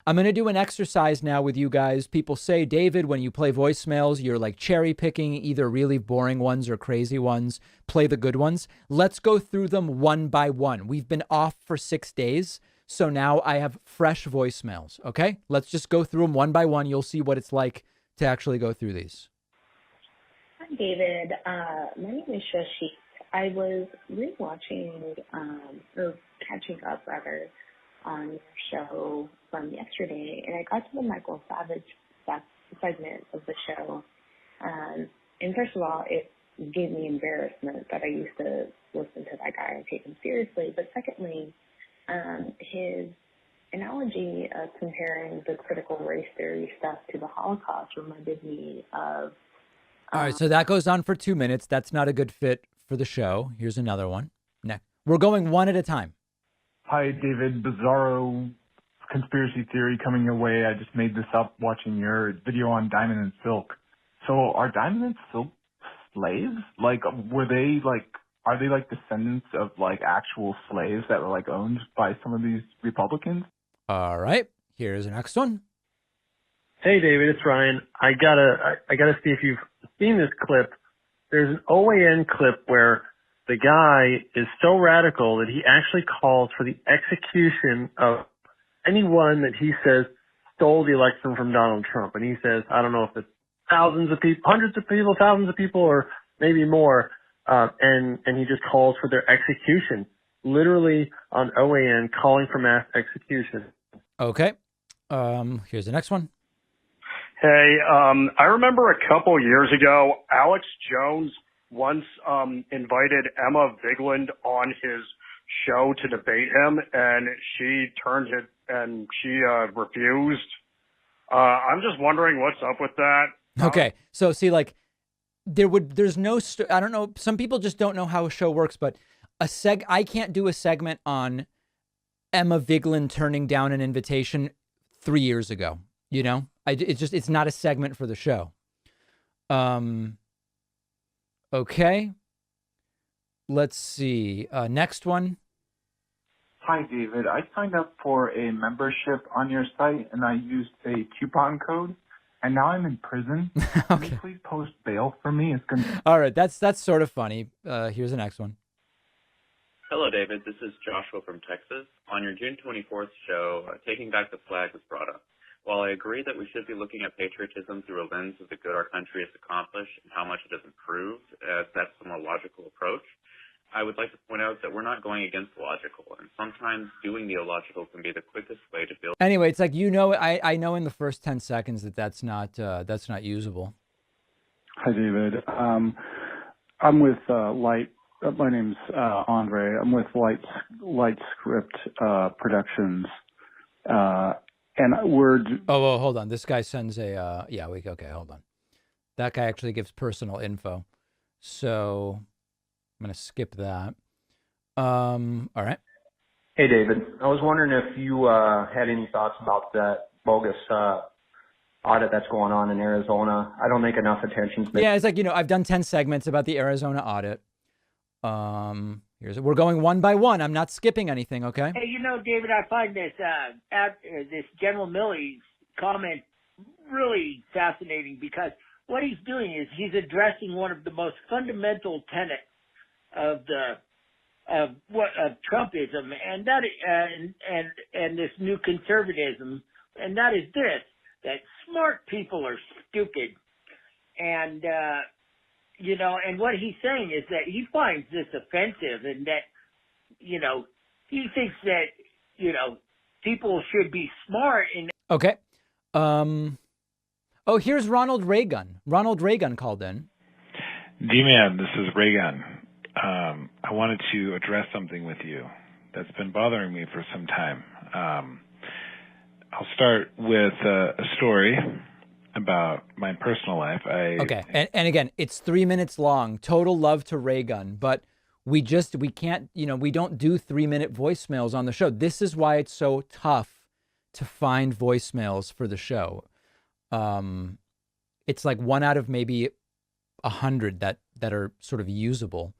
I'm going to do an exercise now with you guys. People say, David, when you play voicemails, you're like cherry picking either really boring ones or crazy ones. Play the good ones. Let's go through them one by one. We've been off for 6 days. So now I have fresh voicemails. Okay, let's just go through them one by one. You'll see what it's like to actually go through these. Hi, David. My name is Shashi. I was rewatching, or catching up rather, on your show from yesterday, and I got to the Michael Savage segment of the show. And first of all, it gave me embarrassment that I used to listen to that guy and take him seriously. But secondly, his analogy of comparing the critical race theory stuff to the Holocaust reminded me of... All right, so that goes on for 2 minutes. That's not a good fit for the show. Here's another one. Next. We're going one at a time. Hi, David. Bizarro conspiracy theory coming your way. I just made this up watching your video on Diamond and Silk. So are Diamond and Silk slaves? Like, are they like descendants of like actual slaves that were like owned by some of these Republicans? All right, here's the next one. Hey, David, it's Ryan. I gotta see if you've seen this clip. There's an OAN clip where the guy is so radical that he actually calls for the execution of anyone that he says stole the election from Donald Trump. And he says, I don't know if it's thousands of people, hundreds of people, thousands of people, or maybe more. And he just calls for their execution, literally on OAN, calling for mass execution. Okay. Here's the next one. Hey, I remember a couple years ago, Alex Jones once invited Emma Vigeland on his show to debate him, and she turned it and she refused. I'm just wondering what's up with that. Okay, so see, like, there's no, I don't know, some people just don't know how a show works, but I can't do a segment on Emma Vigeland turning down an invitation 3 years ago, you know? It's not a segment for the show. Okay. Let's see. Next one. Hi, David. I signed up for a membership on your site, and I used a coupon code, and now I'm in prison. Okay. Can you please post bail for me? All right. That's sort of funny. Here's the next one. Hello, David. This is Joshua from Texas. On your June 24th show, Taking Back the Flag was brought up. While I agree that we should be looking at patriotism through a lens of the good our country has accomplished and how much it has improved, that's the more logical approach, I would like to point out that we're not going against the logical, and sometimes doing the illogical can be the quickest way to build. Anyway, it's like, I know in the first 10 seconds that's not usable. Hi, David. I'm with Light. My name's Andre. I'm with Light Script Productions. And we're... Oh, hold on. This guy sends a, okay, hold on. That guy actually gives personal info. So I'm going to skip that. All right. Hey, David. I was wondering if you had any thoughts about that bogus audit that's going on in Arizona. I don't think enough attention's been... Yeah, it's like, I've done 10 segments about the Arizona audit. We're going one by one. I'm not skipping anything, okay? Hey, David, I find this this General Milley's comment really fascinating because what he's doing is he's addressing one of the most fundamental tenets of Trumpism, and that and this new conservatism, and that is this: that smart people are stupid, and and what he's saying is that he finds this offensive, and that he thinks that people should be smart. And okay. Oh, here's Ronald Reagan. Ronald Reagan called in. D-Man, this is Reagan. I wanted to address something with you that's been bothering me for some time. I'll start with a story about my personal life. Okay, and again, it's 3 minutes long. Total love to Reagan, but we can't, we don't do 3-minute voicemails on the show. This is why it's so tough to find voicemails for the show. It's like 1 out of maybe 100 that are sort of usable.